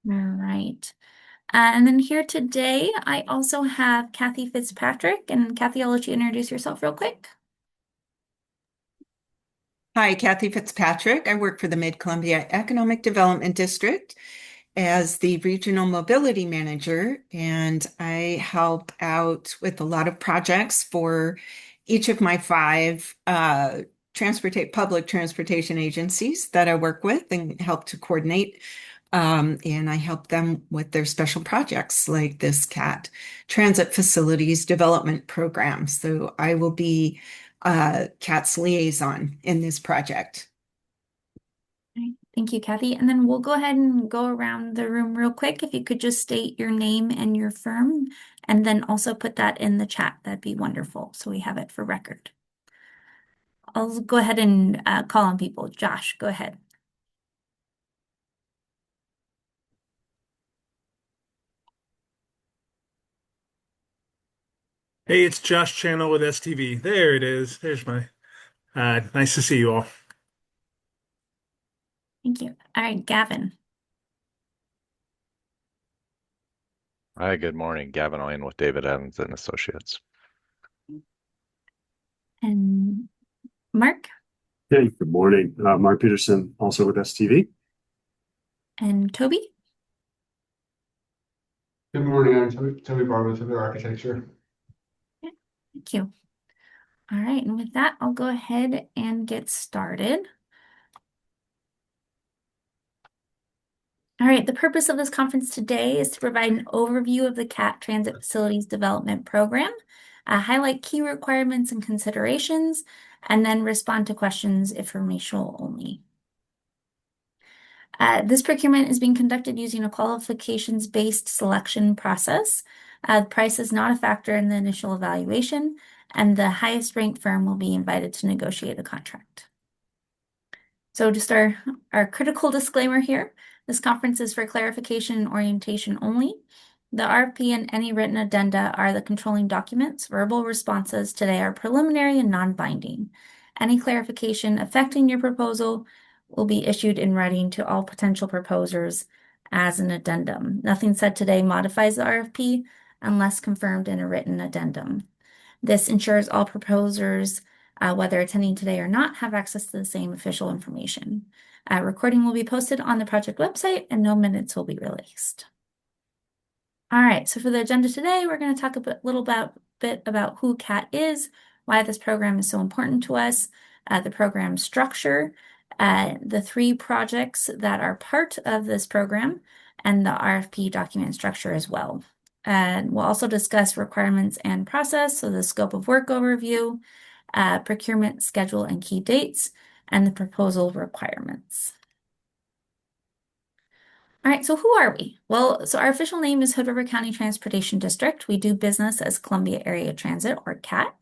All right. And then here today, I also have Kathy Fitzpatrick. And Kathy, I'll let you introduce yourself real quick. Hi, Kathy Fitzpatrick. I work for the Mid-Columbia Economic Development District as the Regional Mobility Manager, and I help out with a lot of projects for each of my five public transportation agencies that I work with and help to coordinate. And I help them with their special projects like this CAT Transit Facilities Development Program. So I will be CAT's liaison in this project. Okay. Thank you, Kathy. And then we'll go ahead and go around the room real quick. If you could just state your name and your firm, and then also put that in the chat, that'd be wonderful. So we have it for record. I'll go ahead and call on people. Josh, go ahead. Hey, it's Josh Channel with STV. There it is. There's my. Nice to see you all. Thank you. All right, Gavin Hi, good morning. Gavin Oyen with David Evans and Associates. and Mark Hey, good morning. Mark Peterson, also with STV. and Toby. Good morning, I'm Toby Barber with Toby Architecture. Yeah, thank you. All right, and with that, I'll go ahead and get started. All right, the purpose of this conference today is to provide an overview of the CAT Transit Facilities Development Program, highlight key requirements and considerations, and then respond to questions informational only. This procurement is being conducted using a qualifications-based selection process. Price is not a factor in the initial evaluation, and the highest ranked firm will be invited to negotiate a contract. So just our critical disclaimer here. This conference is for clarification and orientation only. The RFP and any written addenda are the controlling documents. Verbal responses today are preliminary and non-binding. Any clarification affecting your proposal will be issued in writing to all potential proposers as an addendum. Nothing said today modifies the RFP unless confirmed in a written addendum. This ensures all proposers, whether attending today or not, have access to the same official information. Recording will be posted on the project website and no minutes will be released. All right, so for the agenda today, we're going to talk a little bit about who CAT is, why this program is so important to us, the program structure, the three projects that are part of this program, and the RFP document structure as well. And we'll also discuss requirements and process, so the scope of work overview, procurement schedule and key dates, and the proposal requirements. All right, so who are we? Well, so our official name is Hood River County Transportation District. We do business as Columbia Area Transit, or CAT.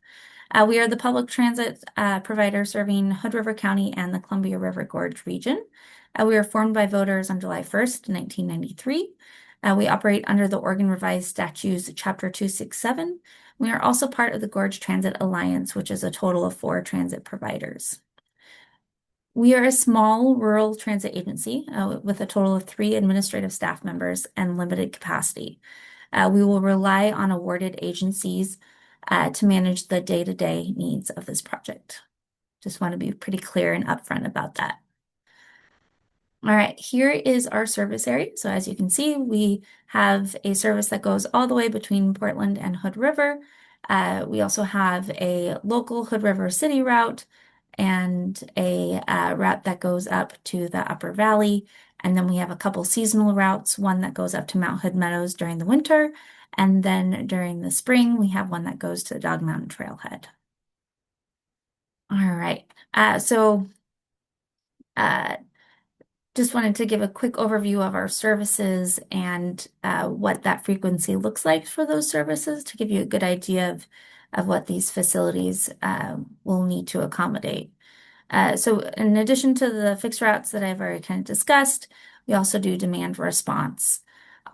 We are the public transit provider serving Hood River County and the Columbia River Gorge region. We were formed by voters on July 1st, 1993. We operate under the Oregon Revised Statutes, Chapter 267. We are also part of the Gorge Transit Alliance, which is a total of 4 transit providers. We are a small rural transit agency with a total of 3 administrative staff members and limited capacity. We will rely on awarded agencies to manage the day-to-day needs of this project. Just want to be pretty clear and upfront about that. All right, here is our service area. So as you can see, we have a service that goes all the way between Portland and Hood River. We also have a local Hood River City route and a route that goes up to the Upper Valley. And then we have a couple seasonal routes, one that goes up to Mount Hood Meadows during the winter. And then during the spring, we have one that goes to the Dog Mountain Trailhead. All right, just wanted to give a quick overview of our services and what that frequency looks like for those services to give you a good idea of what these facilities will need to accommodate. So in addition to the fixed routes that I've already kind of discussed, we also do demand response.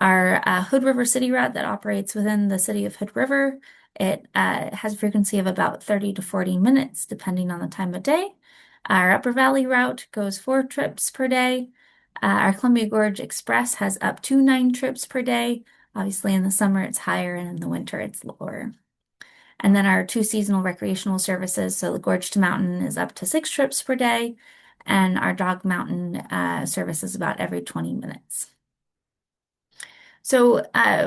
Our Hood River City route that operates within the city of Hood River, it has a frequency of about 30 to 40 minutes, depending on the time of day. Our Upper Valley route goes 4 trips per day. Our Columbia Gorge Express has up to 9 trips per day. Obviously, in the summer it's higher, and in the winter it's lower. And then our 2 seasonal recreational services, so the Gorge to Mountain is up to 6 trips per day, and our Dog Mountain service is about every 20 minutes. So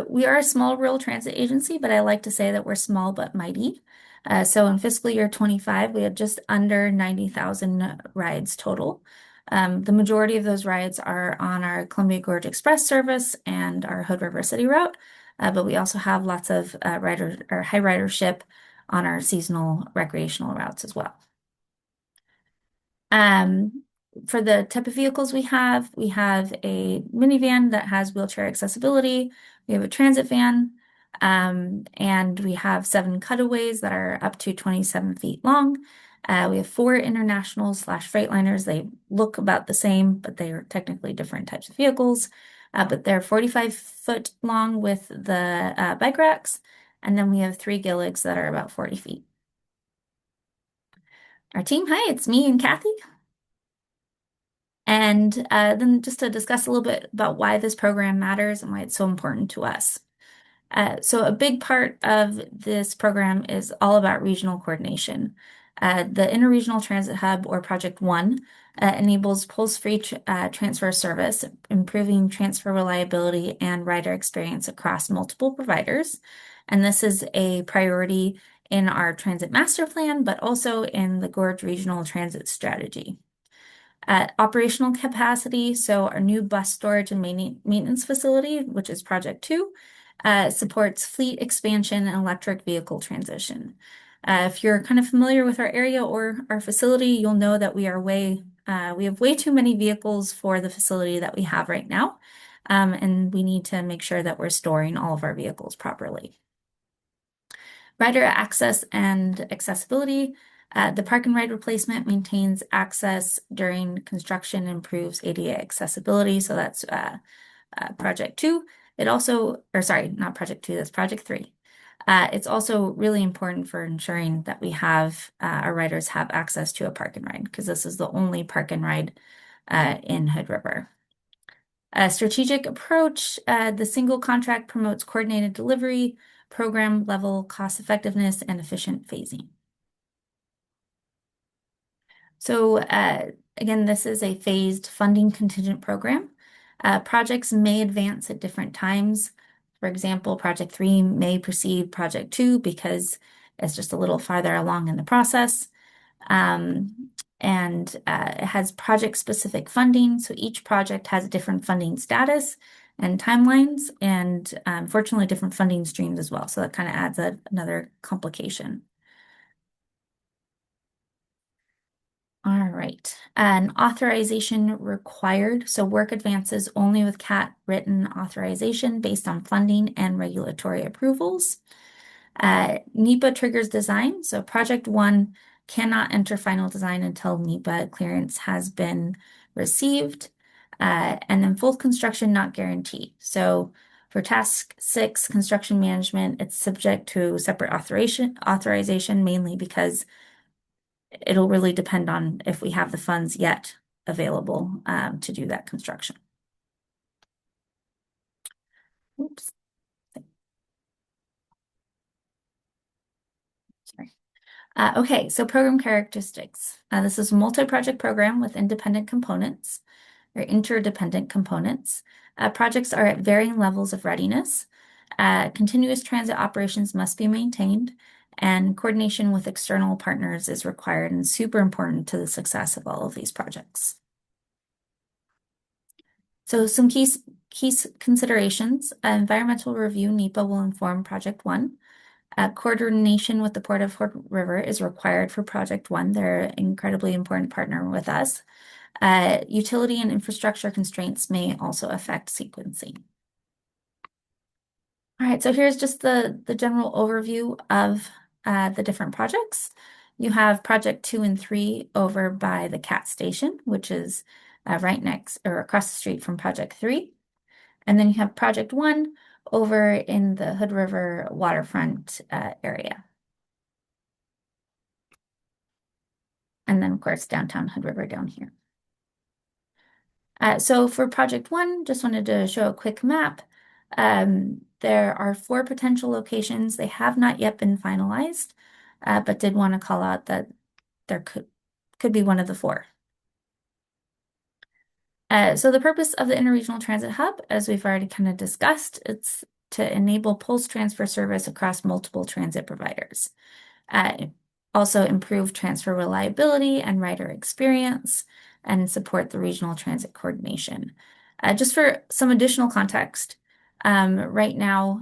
we are a small rural transit agency, but I like to say that we're small but mighty. So in fiscal year 25, we had just under 90,000 rides total. The majority of those rides are on our Columbia Gorge Express service and our Hood River City route, but we also have lots of high ridership on our seasonal recreational routes as well. For the type of vehicles we have a minivan that has wheelchair accessibility. We have a transit van, and we have 7 cutaways that are up to 27 feet long. We have 4 international/Freightliners. They look about the same, but they are technically different types of vehicles. But they're 45-foot long with the bike racks. And then we have 3 Gilligs that are about 40 feet. Our team, hi, it's me and Kathy. And then just to discuss a little bit about why this program matters and why it's so important to us. So a big part of this program is all about regional coordination. The Interregional Transit Hub, or Project One, enables pulse-free transfer service, improving transfer reliability and rider experience across multiple providers. And this is a priority in our Transit Master Plan, but also in the Gorge Regional Transit Strategy. Operational capacity, so our new bus storage and maintenance facility, which is Project 2, supports fleet expansion and electric vehicle transition. If you're kind of familiar with our area or our facility, you'll know that we have way too many vehicles for the facility that we have right now, and we need to make sure that we're storing all of our vehicles properly. Rider access and accessibility. The park and ride replacement maintains access during construction, improves ADA accessibility. So that's Project 2. It also, or sorry, not Project 2, that's Project 3. It's also really important for ensuring that we have our riders have access to a park and ride, because this is the only park and ride in Hood River. A strategic approach, the single contract promotes coordinated delivery, program level cost effectiveness, and efficient phasing. So again, this is a phased funding contingent program. Projects may advance at different times. For example, Project 3 may precede Project 2 because it's just a little farther along in the process. And it has project-specific funding, so each project has a different funding status and timelines, and unfortunately, different funding streams as well. So that kind of adds another complication. All right, an authorization required. So work advances only with CAT written authorization based on funding and regulatory approvals. NEPA triggers design. So Project 1 cannot enter final design until NEPA clearance has been received. And then full construction not guaranteed. So for Task 6, construction management, it's subject to separate authorization, mainly because it'll really depend on if we have the funds yet available to do that construction. Oops. Sorry. Okay, so program characteristics. This is a multi-project program with independent components or interdependent components. Projects are at varying levels of readiness. Continuous transit operations must be maintained, and coordination with external partners is required and super important to the success of all of these projects. So some key considerations. Environmental review, NEPA, will inform Project 1. Coordination with the Port of Hood River is required for Project 1. They're an incredibly important partner with us. Utility and infrastructure constraints may also affect sequencing. All right, so here's just the general overview of the different projects. You have Project 2 and 3 over by the CAT station, which is right next or across the street from Project 3. And then you have Project 1 over in the Hood River waterfront area. And then, of course, downtown Hood River down here. So for project one, just wanted to show a quick map. There are 4 potential locations. They have not yet been finalized, but did want to call out that there could be one of the 4. So the purpose of the Interregional Transit Hub, as we've already kind of discussed, it's to enable pulse transfer service across multiple transit providers. Also improve transfer reliability and rider experience, and support the regional transit coordination. Just for some additional context, right now,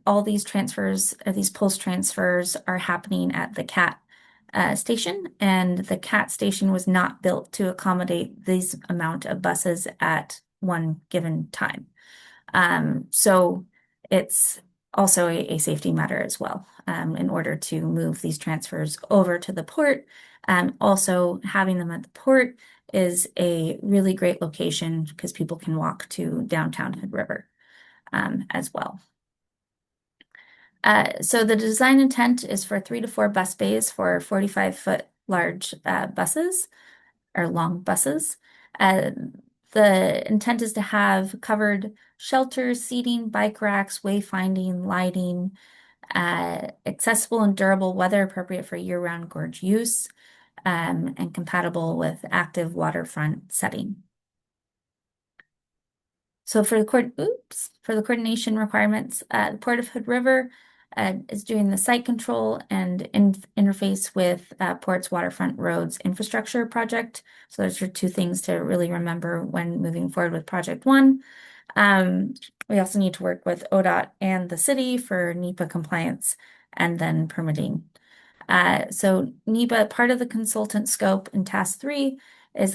all these transfers, these pulse transfers are happening at the CAT station, and the CAT station was not built to accommodate this amount of buses at one given time. So it's also a safety matter as well, in order to move these transfers over to the port. Also, having them at the port is a really great location because people can walk to downtown Hood River as well. So the design intent is for 3 to 4 bus bays for 45-foot large buses or long buses. The intent is to have covered shelters, seating, bike racks, wayfinding, lighting, accessible and durable, weather appropriate for year-round gorge use, and compatible with active waterfront setting. So for the coordination requirements, the Port of Hood River is doing the site control and interface with Port's waterfront roads infrastructure project. So those are 2 things to really remember when moving forward with project 1. We also need to work with ODOT and the city for NEPA compliance and then permitting. So NEPA, part of the consultant scope in task 3 is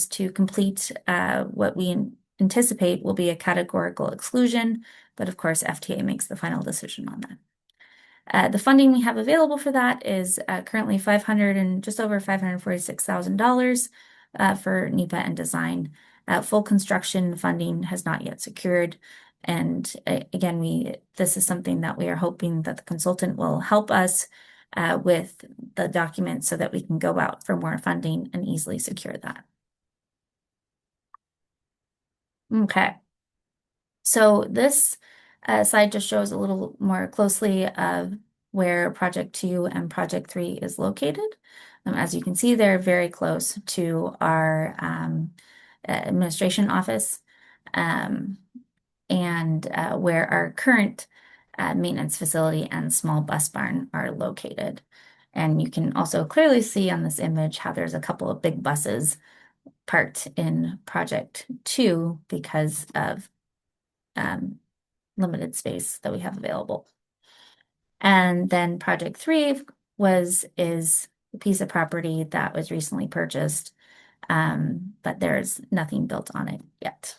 to complete what we anticipate will be a categorical exclusion, but of course FTA makes the final decision on that. The funding we have available for that is currently just over $546,000 for NEPA and design. Full construction funding has not yet secured. And again, this is something that we are hoping that the consultant will help us with the documents so that we can go out for more funding and easily secure that. Okay. So this slide just shows a little more closely of where Project 2 and Project 3 is located. As you can see, they're very close to our administration office, and where our current maintenance facility and small bus barn are located. And you can also clearly see on this image how there's a couple of big buses parked in Project 2 because of limited space that we have available. And then Project 3 is a piece of property that was recently purchased, but there's nothing built on it yet.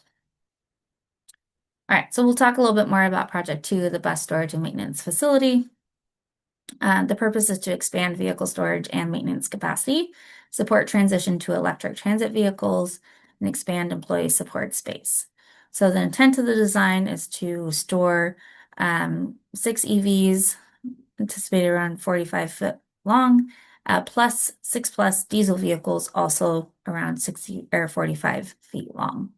All right, so we'll talk a little bit more about Project 2, the bus storage and maintenance facility. The purpose is to expand vehicle storage and maintenance capacity, support transition to electric transit vehicles, and expand employee support space. So the intent of the design is to store 6 EVs, anticipated around 45 foot long, plus 6+ diesel vehicles, also around 60 or 45 feet long.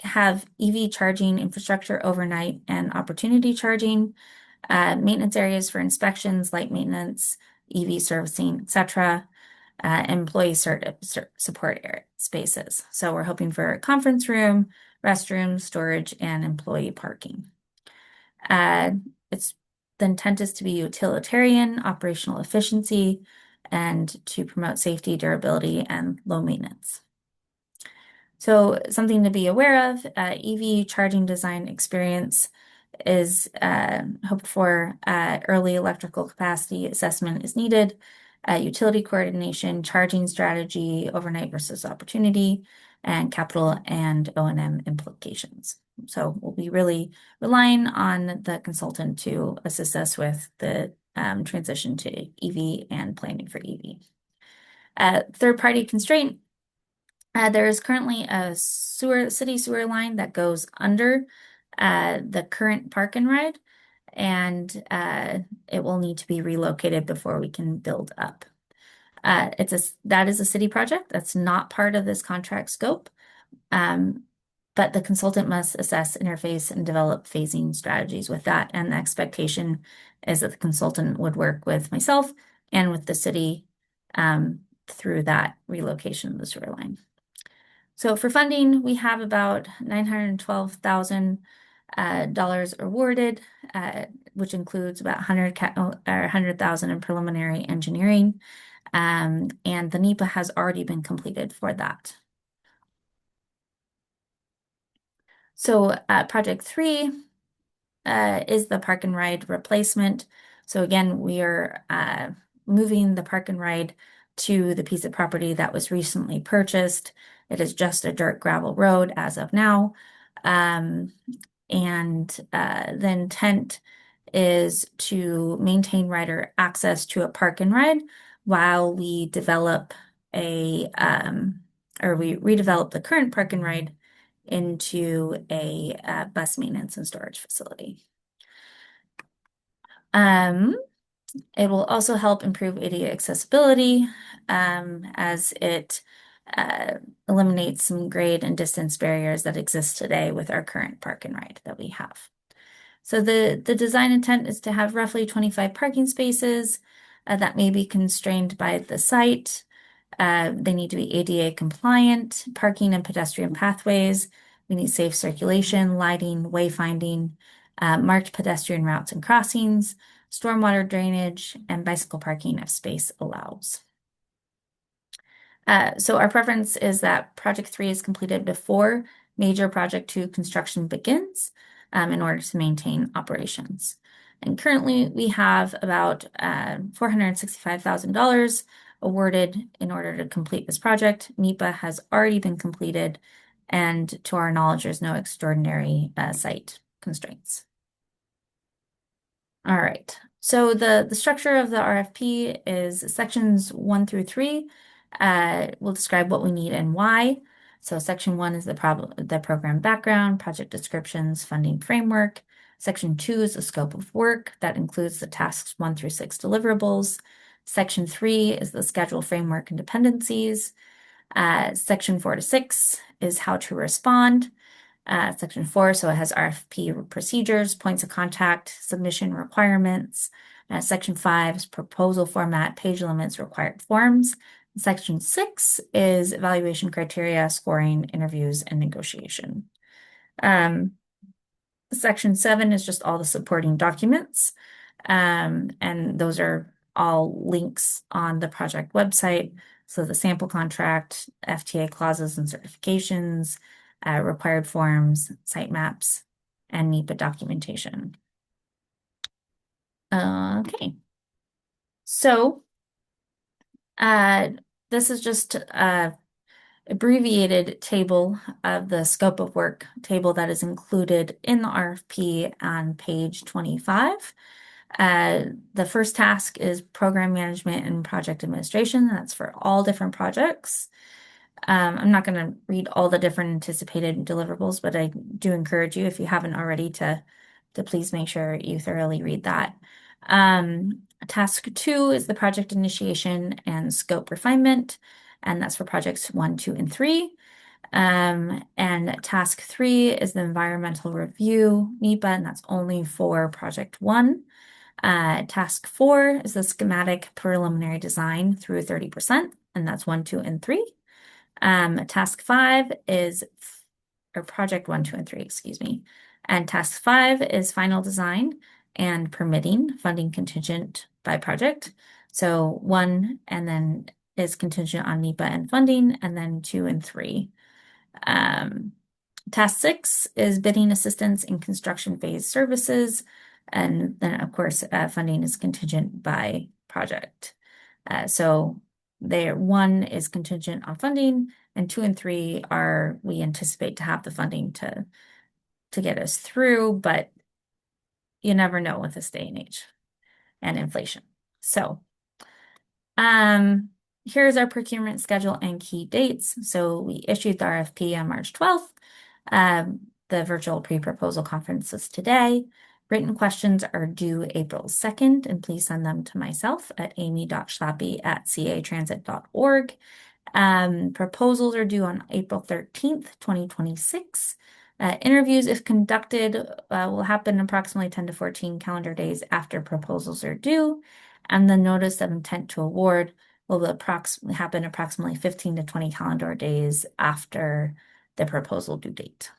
Have EV charging infrastructure overnight and opportunity charging, maintenance areas for inspections, light maintenance, EV servicing, etc., employee support spaces. So we're hoping for a conference room, restrooms, storage, and employee parking. The intent is to be utilitarian, operational efficiency, and to promote safety, durability, and low maintenance. So something to be aware of, EV charging design experience is hoped for. Early electrical capacity assessment is needed, utility coordination, charging strategy, overnight versus opportunity, and capital and O&M implications. So we'll be really relying on the consultant to assist us with the transition to EV and planning for EV. Third-party constraint. There is currently a city sewer line that goes under the current park and ride, and it will need to be relocated before we can build up. That is a city project. That's not part of this contract scope. But the consultant must assess interface and develop phasing strategies with that. And the expectation is that the consultant would work with myself and with the city through that relocation of the sewer line. So for funding, we have about $912,000 awarded, which includes about 100,000 in preliminary engineering. And the NEPA has already been completed for that. So project 3 is the park and ride replacement. So again, we are moving the park and ride to the piece of property that was recently purchased. It is just a dirt gravel road as of now. And the intent is to maintain rider access to a park and ride while we develop we redevelop the current park and ride into a bus maintenance and storage facility. It will also help improve ADA accessibility as it eliminates some grade and distance barriers that exist today with our current park and ride that we have. So the design intent is to have roughly 25 parking spaces that may be constrained by the site. They need to be ADA compliant, parking and pedestrian pathways. We need safe circulation, lighting, wayfinding, marked pedestrian routes and crossings, stormwater drainage, and bicycle parking if space allows. So our preference is that project 3 is completed before major project 2 construction begins in order to maintain operations. And currently we have about $465,000 awarded in order to complete this project. NEPA has already been completed, and to our knowledge, there's no extraordinary site constraints. All right, so the structure of the RFP is sections 1 through 3 will describe what we need and why. So section 1 is the program background, project descriptions, funding framework. Section 2 is the scope of work that includes the tasks 1 through 6 deliverables. Section 3 is the schedule framework and dependencies. Section 4 to 6 is how to respond. Section 4, so it has RFP procedures, points of contact, submission requirements. Section 5 is proposal format, page limits, required forms. Section 6 is evaluation criteria, scoring, interviews, and negotiation. Section 7 is just all the supporting documents, and those are all links on the project website. So the sample contract, FTA clauses and certifications, required forms, site maps, and NEPA documentation. Okay. So this is just a abbreviated table of the scope of work table that is included in the RFP on page 25. The first task is program management and project administration. That's for all different projects. I'm not going to read all the different anticipated deliverables, but I do encourage you, if you haven't already, to please make sure you thoroughly read that. Task 2 is the project initiation and scope refinement, and that's for projects 1, 2, and 3. And task 3 is the environmental review NEPA, and that's only for project 1. Task 4 is the schematic preliminary design through 30%, and that's 1, 2, and 3. Task 5 is, or project 1, 2, and 3, excuse me. And task 5 is final design and permitting, funding contingent by project. So 1 and then is contingent on NEPA and funding, and then 2 and 3. Task 6 is bidding assistance in construction phase services. And then, of course, funding is contingent by project. So 1 is contingent on funding, and 2 and 3 we anticipate to have the funding to get us through, but you never know with this day and age and inflation. So here's our procurement schedule and key dates. So we issued the RFP on March 12th. The virtual pre-proposal conference is today. Written questions are due April 2nd, and please send them to myself at amy.schlappy@catransit.org. Proposals are due on April 13th, 2026. Interviews, if conducted, will happen approximately 10 to 14 calendar days after proposals are due, and the notice of intent to award will happen approximately 15 to 20 calendar days after the proposal due date.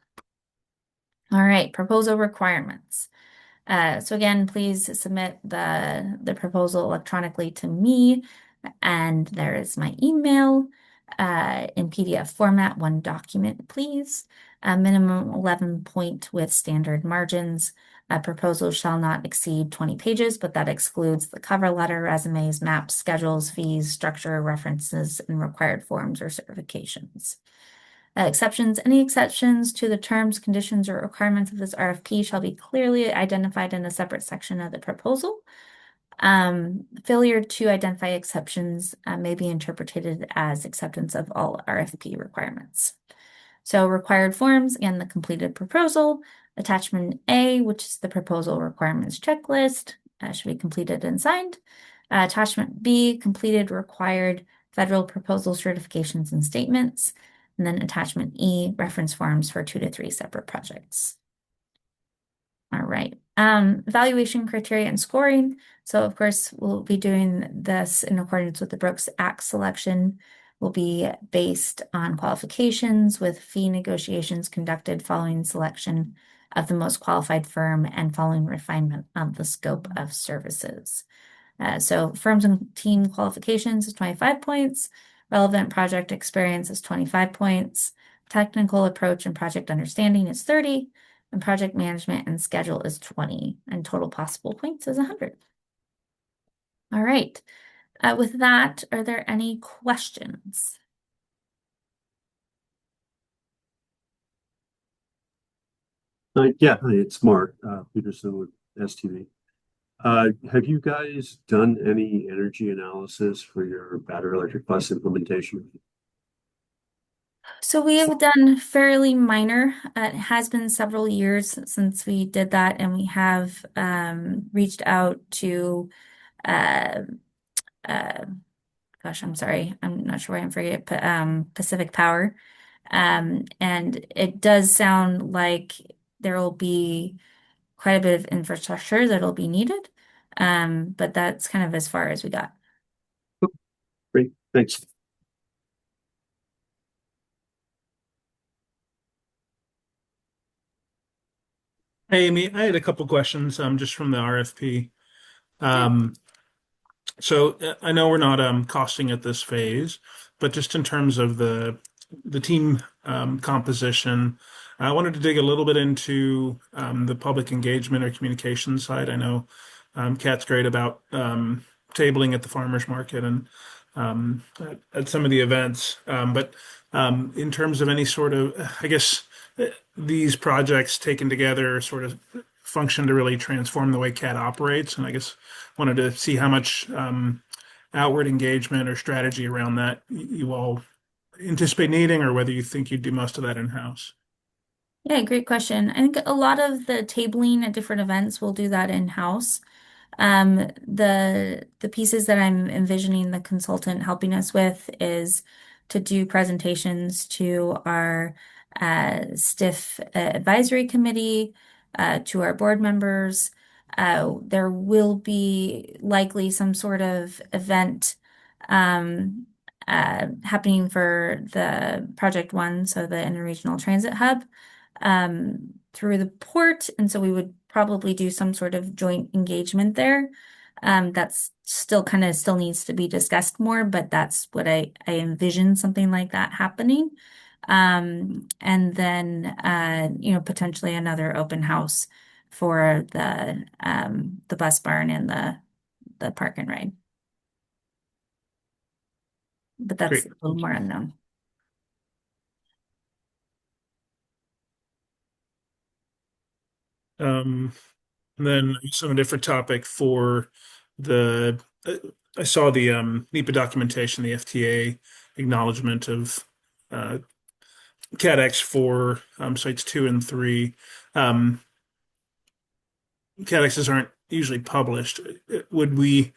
All right, proposal requirements. So again, please submit the proposal electronically to me, and there is my email in PDF format, one document, please. A minimum 11 point with standard margins. A proposal shall not exceed 20 pages, but that excludes the cover letter, resumes, maps, schedules, fees, structure, references, and required forms or certifications. Exceptions. Any exceptions to the terms, conditions, or requirements of this RFP shall be clearly identified in a separate section of the proposal. Failure to identify exceptions may be interpreted as acceptance of all RFP requirements. So required forms, again, the completed proposal. Attachment A, which is the proposal requirements checklist, should be completed and signed. Attachment B, completed required federal proposal certifications and statements. And then attachment E, reference forms for 2 to 3 separate projects. All right. Evaluation criteria and scoring. So of course, we'll be doing this in accordance with the Brooks Act. Selection will be based on qualifications with fee negotiations conducted following selection of the most qualified firm and following refinement of the scope of services. So firms and team qualifications is 25 points. Relevant project experience is 25 points. Technical approach and project understanding is 30. And project management and schedule is 20. And total possible points is 100. All right. With that, are there any questions? Yeah, hi, it's Mark Peterson with STV. Have you guys done any energy analysis for your battery electric bus implementation? So we have done fairly minor. It has been several years since we did that, and we have reached out to gosh, I'm sorry, I'm not sure why I'm forgetting, but Pacific Power. And it does sound like there will be quite a bit of infrastructure that'll be needed. But that's kind of as far as we got. Great, thanks. Hey, Amy, I had a couple questions just from the RFP. I know we're not costing at this phase, but just in terms of the team composition, I wanted to dig a little bit into the public engagement or communication side. I know Kat's great about tabling at the farmers market and at some of the events, but in terms of any sort of, I guess, these projects taken together sort of function to really transform the way CAT operates. And I guess wanted to see how much outward engagement or strategy around that you all anticipate needing, or whether you think you'd do most of that in-house. Yeah, great question. I think a lot of the tabling at different events will do that in-house. The pieces that I'm envisioning the consultant helping us with is to do presentations to our STIF advisory committee, to our board members. There will be likely some sort of event happening for the Project One, so the Interregional Transit Hub, through the port. And so we would probably do some sort of joint engagement there. That's still needs to be discussed more, but that's what I envision something like that happening. And then potentially another open house for the bus barn and the park and ride. But that's Great. a little more unknown. And then some different topic for I saw the NEPA documentation, the FTA acknowledgement of CADX for sites 2 and 3. cadexes aren't usually published. Would we,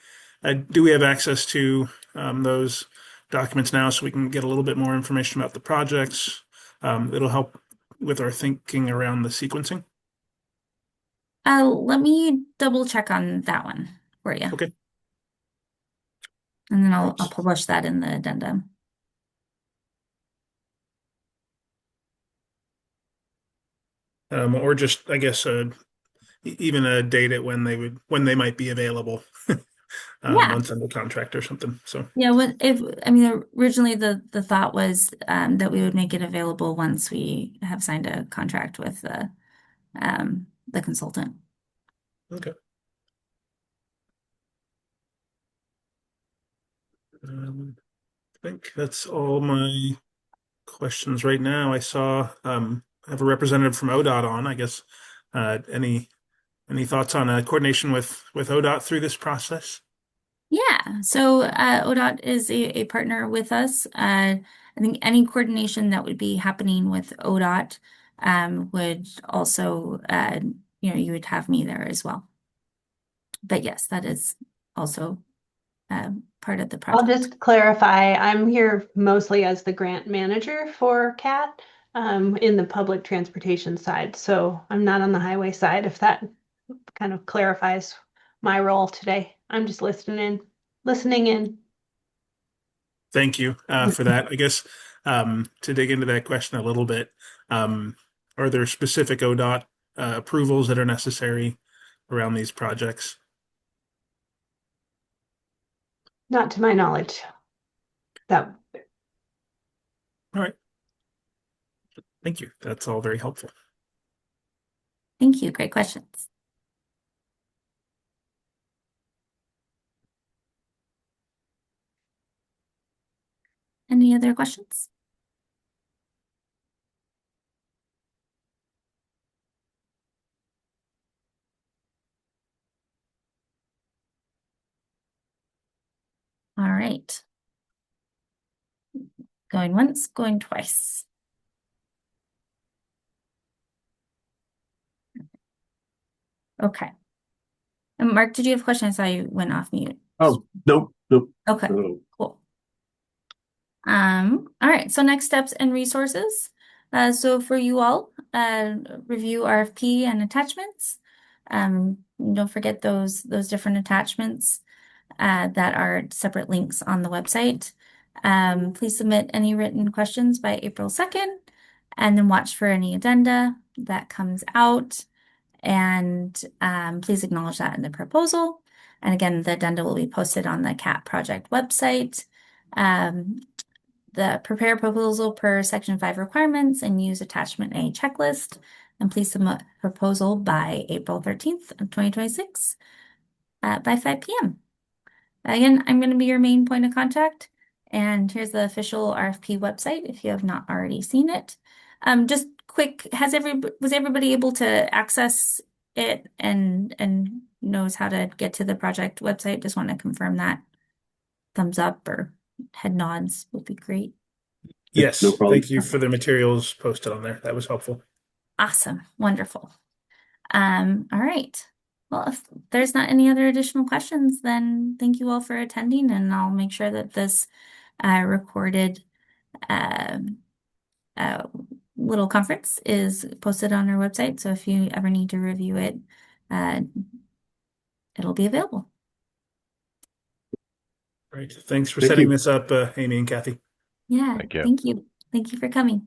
do we have access to those documents now so we can get a little bit more information about the projects? It'll help with our thinking around the sequencing. Let me double check on that one for you. Okay. And then I'll publish that in the addendum. Or just, I guess, even a date at when they might be available, Yeah. once under contract or something. So Yeah, I mean, originally the thought was that we would make it available once we have signed a contract with the consultant. okay. I think that's all my questions right now. I saw I have a representative from ODOT on. I guess any thoughts on coordination with ODOT through this process? Yeah, so ODOT is a partner with us. I think any coordination that would be happening with ODOT would also, you would have me there as well. But yes, that is also part of the I'll project. just clarify, I'm here mostly as the grant manager for CAT in the public transportation side. So I'm not on the highway side, if that kind of clarifies my role today. I'm just listening in. Thank you for that. I guess to dig into that question a little bit, are there specific ODOT approvals that are necessary around these projects? Not to my knowledge. That All right. Thank you. That's all very helpful. Thank you. Great questions. Any other questions? All right. Going once, going twice. Okay. And Mark, did you have questions? I went off mute. Oh, nope. Okay, No. cool. All right, so next steps and resources. So for you all, review RFP and attachments. Don't forget those different attachments that are separate links on the website. Please submit any written questions by April 2nd, and then watch for any addenda that comes out. And please acknowledge that in the proposal. And again, the addenda will be posted on the CAT project website. The prepare proposal per section 5 requirements and use attachment A checklist. And please submit proposal by April 13th of 2026 by 5 p.m. Again, I'm going to be your main point of contact. And here's the official RFP website if you have not already seen it. Just quick, was everybody able to access it and knows how to get to the project website? Just want to confirm that. Thumbs up or head nods would be great. Yes, No problem. thank you for the materials posted on there. That was helpful. Awesome, wonderful. All right. Well, if there's not any other additional questions, then thank you all for attending, and I'll make sure that this recorded little conference is posted on our website. So if you ever need to review it, it'll be available. Great. Thanks for Thank setting you. this up, Amy and Kathy. Yeah, Thank you. thank you. Thank you for coming.